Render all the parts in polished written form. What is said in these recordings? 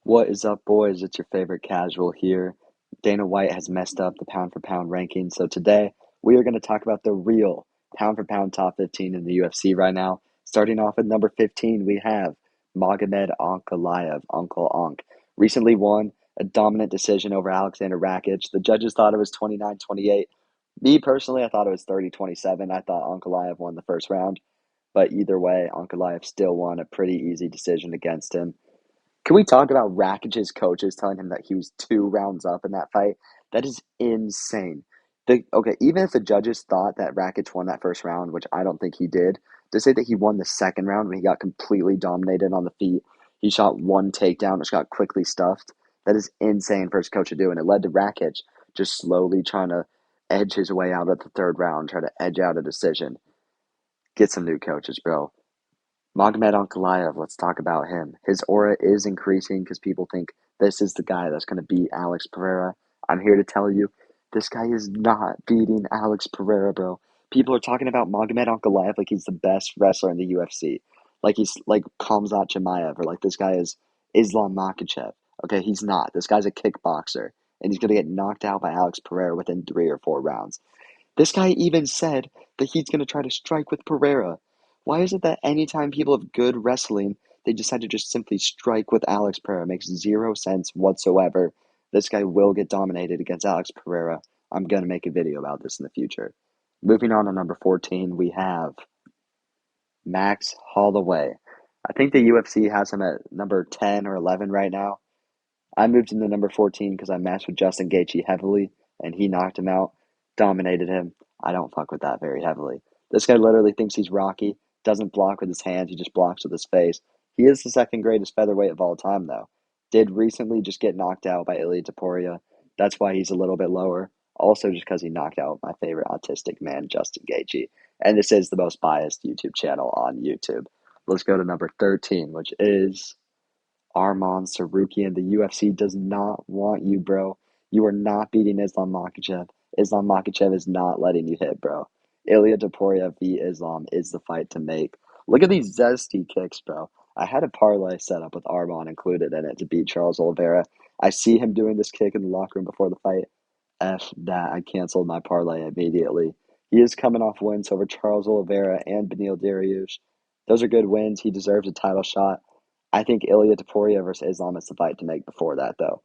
What is up, boys? It's your favorite casual here. Dana White has messed up the pound for pound ranking, so today we are going to talk about the real pound for pound top 15 in the UFC right now. Starting off at number 15, we have Magomed Ankalaev, Uncle Ankh. Recently won a dominant decision over Alexander Rakic. The judges thought it was 29-28. Me personally, I thought it was 30-27. I thought Ankalaev won the first round, but either way, Ankalaev still won a pretty easy decision against him. Can we talk about Rakic's coaches telling him that he was 2 rounds up in that fight? That is insane. Okay, even if the judges thought that Rakic won that first round, which I don't think he did, to say that he won the second round when he got completely dominated on the feet, he shot one takedown, which got quickly stuffed. That is insane for his coach to do, and it led to Rakic just slowly trying to edge his way out of the third round, try to edge out a decision. Get some new coaches, bro. Magomed Ankalaev, let's talk about him. His aura is increasing because people think this is the guy that's going to beat Alex Pereira. I'm here to tell you, this guy is not beating Alex Pereira, bro. People are talking about Magomed Ankalaev like he's the best wrestler in the UFC. Like he's like Khamzat Chimaev or like this guy is Islam Makhachev. Okay, he's not. This guy's a kickboxer, and he's going to get knocked out by Alex Pereira within 3 or 4 rounds. This guy even said that he's going to try to strike with Pereira. Why is it that anytime people have good wrestling, they decide to just simply strike with Alex Pereira? It makes zero sense whatsoever. This guy will get dominated against Alex Pereira. I'm going to make a video about this in the future. Moving on to number 14, we have Max Holloway. I think the UFC has him at number 10 or 11 right now. I moved him to number 14 because I matched with Justin Gaethje heavily, and he knocked him out, dominated him. I don't fuck with that very heavily. This guy literally thinks he's Rocky, doesn't block with his hands, he just blocks with his face. He is the second greatest featherweight of all time, though. Did recently just get knocked out by Ilia Topuria. That's why he's a little bit lower. Also, just because he knocked out my favorite autistic man, Justin Gaethje. And this is the most biased YouTube channel on YouTube. Let's go to number 13, which is Arman Sarukian. The UFC does not want you, bro. You are not beating Islam Makhachev. Islam Makhachev is not letting you hit, bro. Ilia Topuria v. Islam is the fight to make. Look at these zesty kicks, bro. I had a parlay set up with Arman included in it to beat Charles Oliveira. I see him doing this kick in the locker room before the fight. F that. I canceled my parlay immediately. He is coming off wins over Charles Oliveira and Beneil Dariush. Those are good wins. He deserves a title shot. I think Ilia Topuria versus Islam is the fight to make before that, though.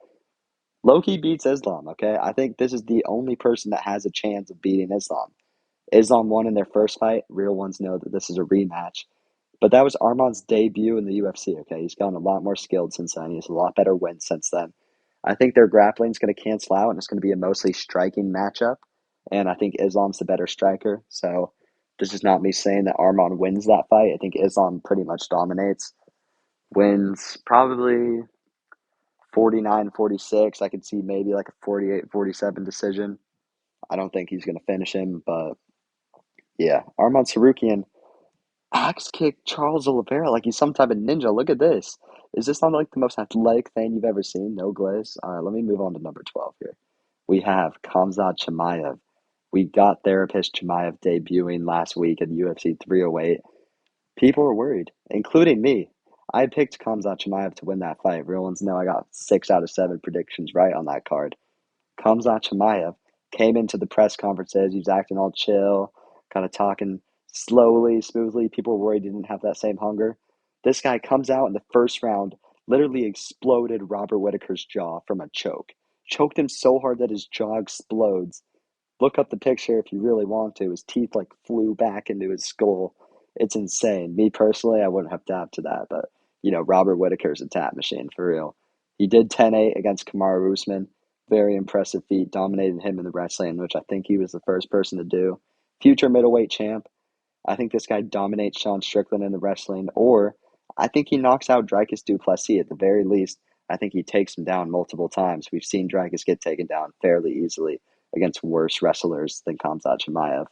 Loki beats Islam, okay? I think this is the only person that has a chance of beating Islam. Islam won in their first fight. Real ones know that this is a rematch. But that was Arman's debut in the UFC, okay? He's gotten a lot more skilled since then. He has a lot better wins since then. I think their grappling is going to cancel out, and it's going to be a mostly striking matchup. And I think Islam's the better striker. So this is not me saying that Arman wins that fight. I think Islam pretty much dominates. Wins probably 49-46. I could see maybe like a 48-47 decision. I don't think he's going to finish him, but yeah. Arman Sarukian axe kicked Charles Oliveira like he's some type of ninja. Look at this. Is this not like the most athletic thing you've ever seen? No glaze. All right, let me move on to number 12 here. We have Khamzat Chimaev. We got therapist Chimaev debuting last week at UFC 308. People were worried, including me. I picked Khamzat Chimaev to win that fight. Real ones know I got 6 out of 7 predictions right on that card. Khamzat Chimaev came into the press conferences. He was acting all chill, kind of talking slowly, smoothly. People were worried he didn't have that same hunger. This guy comes out in the first round, literally exploded Robert Whitaker's jaw from a choke. Choked him so hard that his jaw explodes. Look up the picture if you really want to. His teeth like flew back into his skull. It's insane. Me personally, I wouldn't have tapped to that, but Robert Whitaker's a tap machine for real. He did 10-8 against Kamaru Usman. Very impressive feat. Dominated him in the wrestling, which I think he was the first person to do. Future middleweight champ. I think this guy dominates Sean Strickland in the wrestling, or I think he knocks out Dricus du Plessis at the very least. I think he takes him down multiple times. We've seen Dricus get taken down fairly easily against worse wrestlers than Khamzat Chimaev.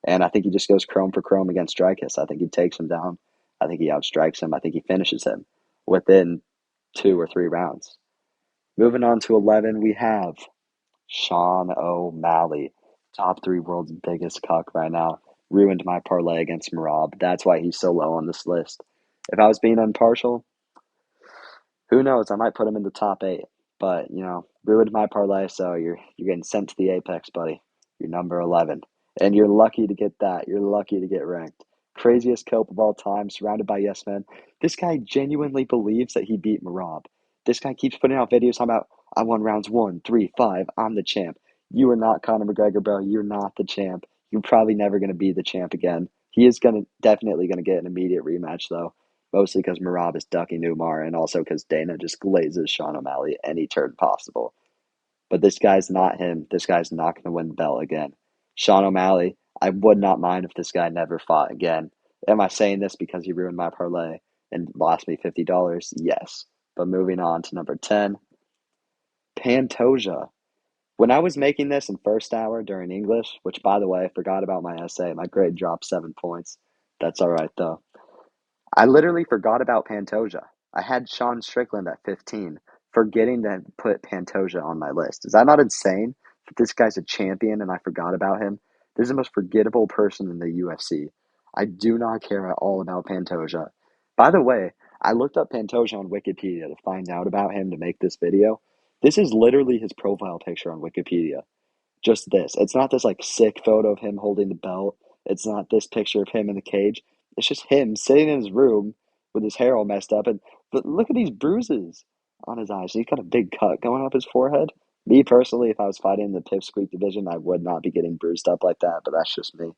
And I think he just goes chrome for chrome against Dricus. I think he takes him down. I think he outstrikes him. I think he finishes him within 2 or 3 rounds. Moving on to 11, we have Sean O'Malley, top 3 world's biggest cuck right now. Ruined my parlay against Marab. That's why he's so low on this list. If I was being impartial, Who knows? I might put him in the top eight, but ruined my parlay, so you're getting sent to the apex, buddy. You're number 11, and you're lucky to get that. You're lucky to get ranked. Craziest cope of all time, surrounded by yes men. This guy genuinely believes that he beat Marab. This guy keeps putting out videos talking about I won rounds 1, 3, 5. I'm the champ. You are not Conor McGregor, bro. You're not the champ. You're probably never gonna be the champ again. He is definitely gonna get an immediate rematch though. Mostly because Marab is ducking Umar and also because Dana just glazes Sean O'Malley any turn possible. But this guy's not him. This guy's not going to win the belt again. Sean O'Malley, I would not mind if this guy never fought again. Am I saying this because he ruined my parlay and lost me $50? Yes. But moving on to number 10, Pantoja. When I was making this in first hour during English, which by the way, I forgot about my essay, my grade dropped 7 points. That's all right though. I literally forgot about Pantoja. I had Sean Strickland at 15, forgetting to put Pantoja on my list. Is that not insane? That this guy's a champion and I forgot about him. This is the most forgettable person in the UFC. I do not care at all about Pantoja. By the way, I looked up Pantoja on Wikipedia to find out about him to make this video. This is literally his profile picture on Wikipedia. Just this. It's not this like sick photo of him holding the belt. It's not this picture of him in the cage. It's just him sitting in his room with his hair all messed up. And but look at these bruises on his eyes. He's got a big cut going up his forehead. Me personally, if I was fighting in the Pipsqueak division, I would not be getting bruised up like that. But that's just me.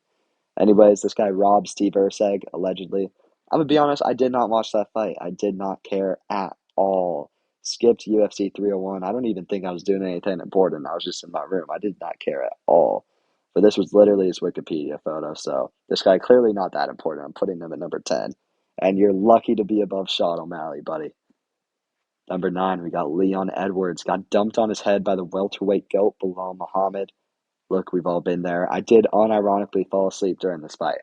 Anyways, this guy robbed Steve Erceg, allegedly. I'm gonna be honest, I did not watch that fight. I did not care at all. Skipped UFC 301. I don't even think I was doing anything important. I was just in my room. I did not care at all. But this was literally his Wikipedia photo, so this guy clearly not that important. I'm putting him at number 10. And you're lucky to be above Sean O'Malley, buddy. Number 9, we got Leon Edwards. Got dumped on his head by the welterweight goat, Belal Muhammad. Look, we've all been there. I did unironically fall asleep during this fight.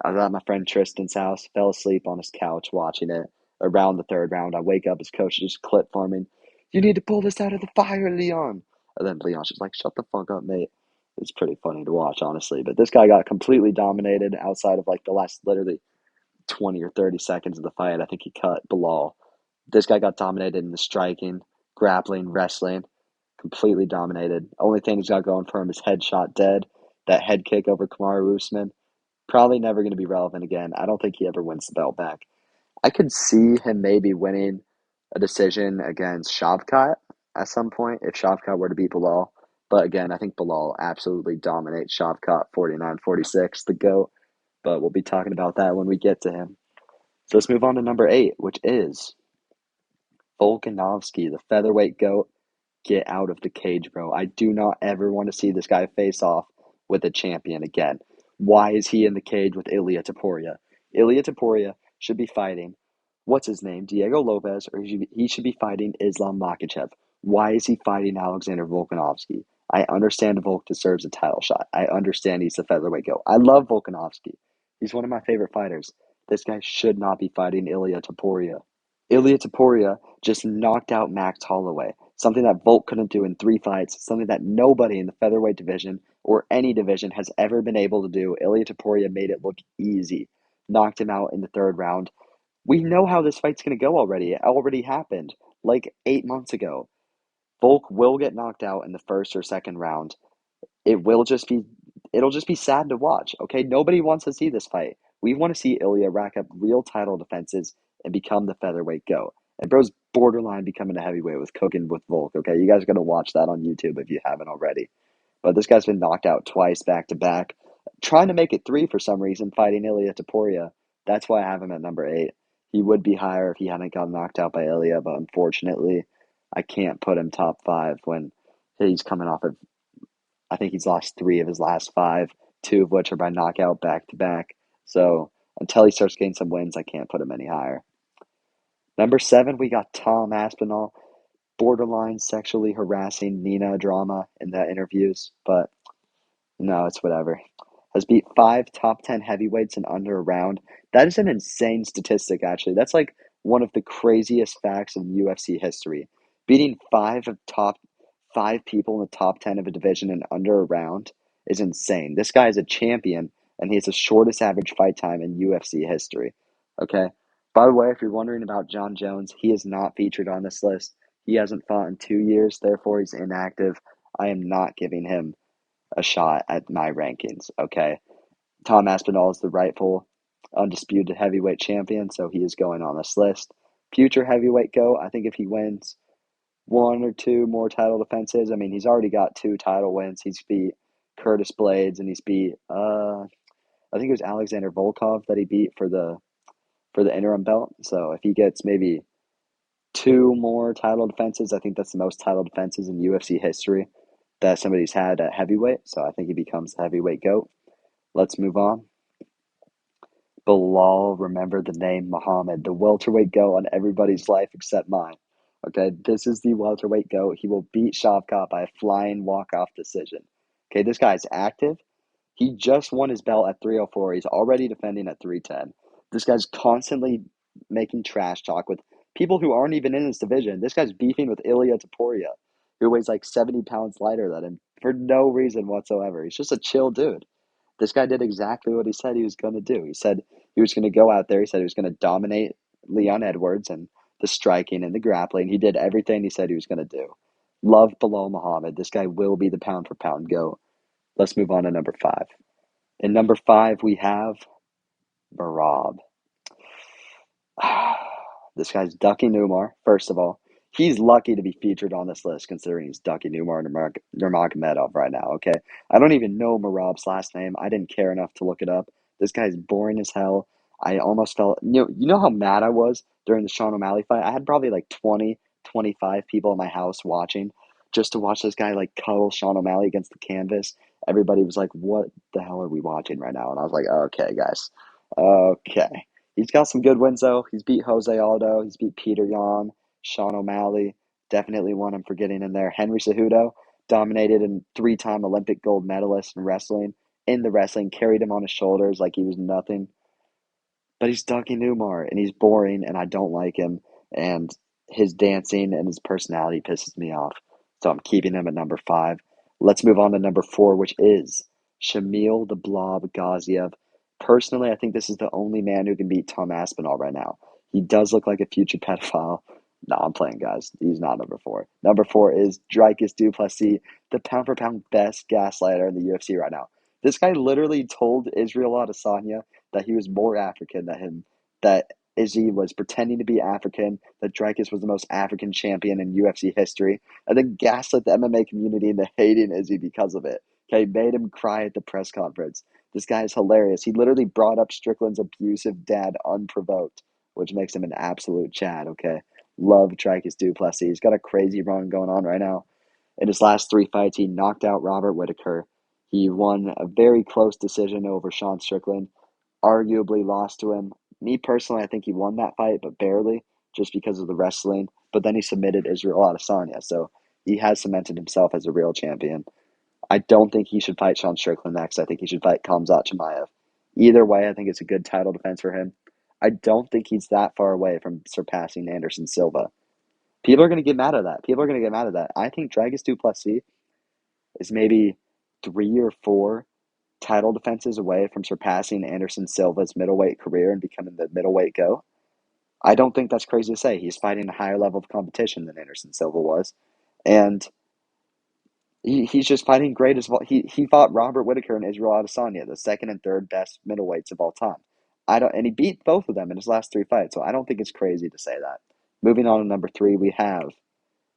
I was at my friend Tristan's house, fell asleep on his couch watching it. Around the third round, I wake up, his coach just clip farming. You need to pull this out of the fire, Leon. And then Leon's just like, shut the fuck up, mate. It's pretty funny to watch, honestly. But this guy got completely dominated outside of like the last literally 20 or 30 seconds of the fight. I think he cut Bilal. This guy got dominated in the striking, grappling, wrestling. Completely dominated. Only thing he's got going for him is headshot dead. That head kick over Kamaru Usman. Probably never going to be relevant again. I don't think he ever wins the belt back. I could see him maybe winning a decision against Shavkat at some point if Shavkat were to beat Bilal. But again, I think Bilal absolutely dominates Shavkat 49-46, the GOAT. But we'll be talking about that when we get to him. So let's move on to number 8, which is Volkanovski, the featherweight GOAT. Get out of the cage, bro. I do not ever want to see this guy face off with a champion again. Why is he in the cage with Ilia Topuria? Ilia Topuria should be fighting, what's his name, Diego Lopez, or he should be fighting Islam Makhachev. Why is he fighting Alexander Volkanovski? I understand Volk deserves a title shot. I understand he's the featherweight GOAT. I love Volkanovski. He's one of my favorite fighters. This guy should not be fighting Ilia Topuria. Ilia Topuria just knocked out Max Holloway, something that Volk couldn't do in 3 fights, something that nobody in the featherweight division or any division has ever been able to do. Ilia Topuria made it look easy, knocked him out in the third round. We know how this fight's going to go already. It already happened like 8 months ago. Volk will get knocked out in the first or second round. It will just be it'll just be sad to watch. Okay, nobody wants to see this fight. We want to see Ilya rack up real title defenses and become the featherweight GOAT. And bro's borderline becoming a heavyweight with cooking with Volk. Okay, you guys are gonna watch that on YouTube if you haven't already. But this guy's been knocked out twice back to back, trying to make it 3 for some reason, fighting Ilya Topuria. That's why I have him at number 8. He would be higher if he hadn't gotten knocked out by Ilya, but unfortunately, I can't put him top 5 when he's coming off of I think he's lost 3 of his last 5, 2 of which are by knockout back to back. So until he starts getting some wins, I can't put him any higher. Number 7, we got Tom Aspinall, borderline sexually harassing Nina drama in the interviews, but no, it's whatever. Has beat 5 top 10 heavyweights in under a round. That is an insane statistic, actually. That's like one of the craziest facts in UFC history. Beating 5 people in the top 10 of a division in under a round is insane. This guy is a champion, and he has the shortest average fight time in UFC history. Okay? By the way, if you're wondering about John Jones, he is not featured on this list. He hasn't fought in 2 years, therefore he's inactive. I am not giving him a shot at my rankings, okay? Tom Aspinall is the rightful undisputed heavyweight champion, so he is going on this list. Future heavyweight GOAT, I think if he wins one or two more title defenses, I mean, he's already got two title wins. He's beat Curtis Blades and he's beat I think it was Alexander Volkov that he beat for the interim belt. So if he gets maybe two more title defenses, I think that's the most title defenses in UFC history that somebody's had at heavyweight. So I think he becomes the heavyweight GOAT. Let's move on. Belal, remember the name Muhammad, the welterweight GOAT on everybody's life except mine. Okay, this is the welterweight GOAT. He will beat Shavkat by a flying walk-off decision. Okay, this guy's active. He just won his belt at 304. He's already defending at 310. This guy's constantly making trash talk with people who aren't even in his division. This guy's beefing with Ilya Taporia, who weighs like 70 pounds lighter than him for no reason whatsoever. He's just a chill dude. This guy did exactly what he said he was going to do. He said he was going to go out there. He said he was going to dominate Leon Edwards and the striking and the grappling. He did everything he said he was going to do. Love Belal Muhammad. This guy will be the pound for pound GOAT. Let's move on to number five. In number five, we have Marab. This guy's Ducky Newmar, first of all. He's lucky to be featured on this list considering he's Ducky Newmar and Nurmagomedov right now, okay? I don't even know Marab's last name. I didn't care enough to look it up. This guy's boring as hell. I almost felt, you know how mad I was during the Sean O'Malley fight? I had probably like 20, 25 people in my house watching just to watch this guy like cuddle Sean O'Malley against the canvas. Everybody was like, what the hell are we watching right now? And I was like, okay, guys. Okay. He's got some good wins though. He's beat Jose Aldo. He's beat Peter Yan, Sean O'Malley. Definitely one I'm forgetting in there. Henry Cejudo dominated and three-time Olympic gold medalist in wrestling. In the wrestling, carried him on his shoulders like he was nothing. But he's Ducky Newmar and he's boring and I don't like him. And his dancing and his personality pisses me off. So I'm keeping him at number five. Let's move on to number four, which is Shamil the Blob Gaziev. Personally, I think this is the only man who can beat Tom Aspinall right now. He does look like a future pedophile. No, I'm playing, guys. He's not number four. Number four is Dricus du Plessis, the pound for pound best gaslighter in the UFC right now. This guy literally told Israel Adesanya that he was more African than him, that Izzy was pretending to be African, that Dricus was the most African champion in UFC history, and then gaslit the MMA community into hating Izzy because of it. Okay, made him cry at the press conference. This guy is hilarious. He literally brought up Strickland's abusive dad unprovoked, which makes him an absolute Chad, okay? Love Dricus du Plessis. He's got a crazy run going on right now. In his last three fights, he knocked out Robert Whitaker. He won a very close decision over Sean Strickland, arguably lost to him. Me personally, I think he won that fight, but barely, just because of the wrestling. But then he submitted Israel Adesanya, so he has cemented himself as a real champion. I don't think he should fight Sean Strickland next. I think he should fight Khamzat Chimaev. Either way, I think it's a good title defense for him. I don't think he's that far away from surpassing Anderson Silva. People are going to get mad at that. People are going to get mad at that. I think Dricus du Plessis is maybe 3 or 4 title defenses away from surpassing Anderson Silva's middleweight career and becoming the middleweight GOAT. I don't think that's crazy to say. He's fighting a higher level of competition than Anderson Silva was. And he's just fighting great as well. He fought Robert Whitaker and Israel Adesanya, the second and third best middleweights of all time. And he beat both of them in his last 3 fights, so I don't think it's crazy to say that. Moving on to number three, we have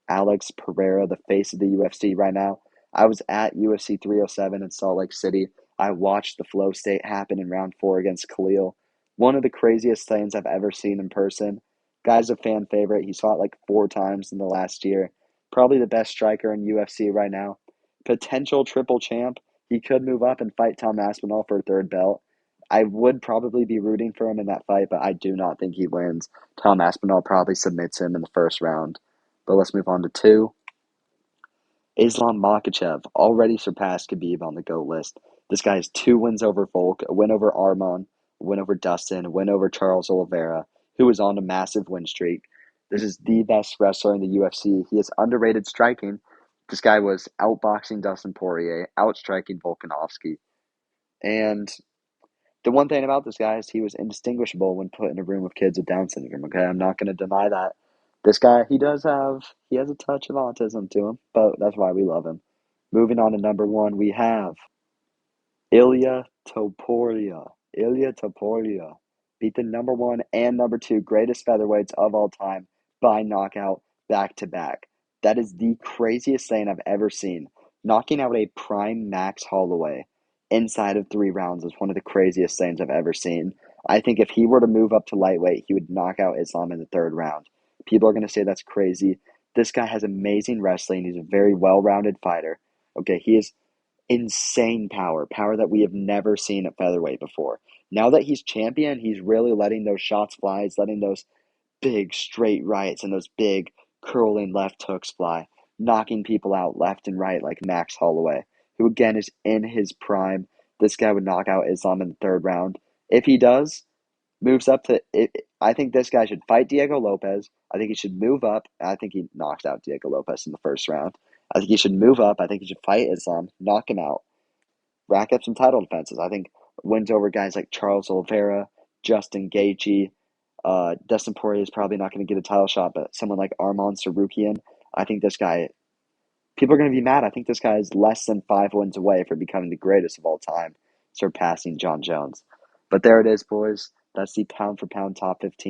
Alex Pereira, the face of the UFC right now. I was at UFC 307 in Salt Lake City. I watched the flow state happen in round 4 against Khalil. One of the craziest things I've ever seen in person. Guy's a fan favorite. He's fought like 4 times in the last year. Probably the best striker in UFC right now. Potential triple champ. He could move up and fight Tom Aspinall for a third belt. I would probably be rooting for him in that fight, but I do not think he wins. Tom Aspinall probably submits him in the first round. But let's move on to two. Islam Makhachev already surpassed Khabib on the GOAT list. This guy has 2 wins over Volk, a win over Arman, a win over Dustin, a win over Charles Oliveira, who is on a massive win streak. This is the best wrestler in the UFC. He has underrated striking. This guy was outboxing Dustin Poirier, outstriking Volkanovski. And The one thing about this guy is he was indistinguishable when put in a room of kids with Down syndrome. Okay, I'm not going to deny that. This guy, he has a touch of autism to him, but that's why we love him. Moving on to number one, we have Ilya Topuria. Ilya Topuria beat the number one and number two greatest featherweights of all time by knockout back to back. That is the craziest thing I've ever seen. Knocking out a prime Max Holloway inside of 3 rounds is one of the craziest things I've ever seen. I think if he were to move up to lightweight, he would knock out Islam in the 3rd round. People are going to say that's crazy. This guy has amazing wrestling. He's a very well rounded fighter. Okay, he is insane power that we have never seen at featherweight before. Now that he's champion, he's really letting those shots fly. He's letting those big straight rights and those big curling left hooks fly, knocking people out left and right like Max Holloway, who again is in his prime. This guy would knock out Islam in the 3rd round. If he does, moves up to it, I think this guy should fight Diego Lopez. I think he should move up. I think he knocks out Diego Lopez in the 1st round. I think he should move up. I think he should fight Islam, knock him out, rack up some title defenses. I think wins over guys like Charles Oliveira, Justin Gaethje, Dustin Poirier is probably not going to get a title shot, but someone like Arman Sarukian, I think this guy, people are going to be mad. I think this guy is less than 5 wins away from becoming the greatest of all time, surpassing John Jones. But there it is, boys. That's the pound for pound top 15.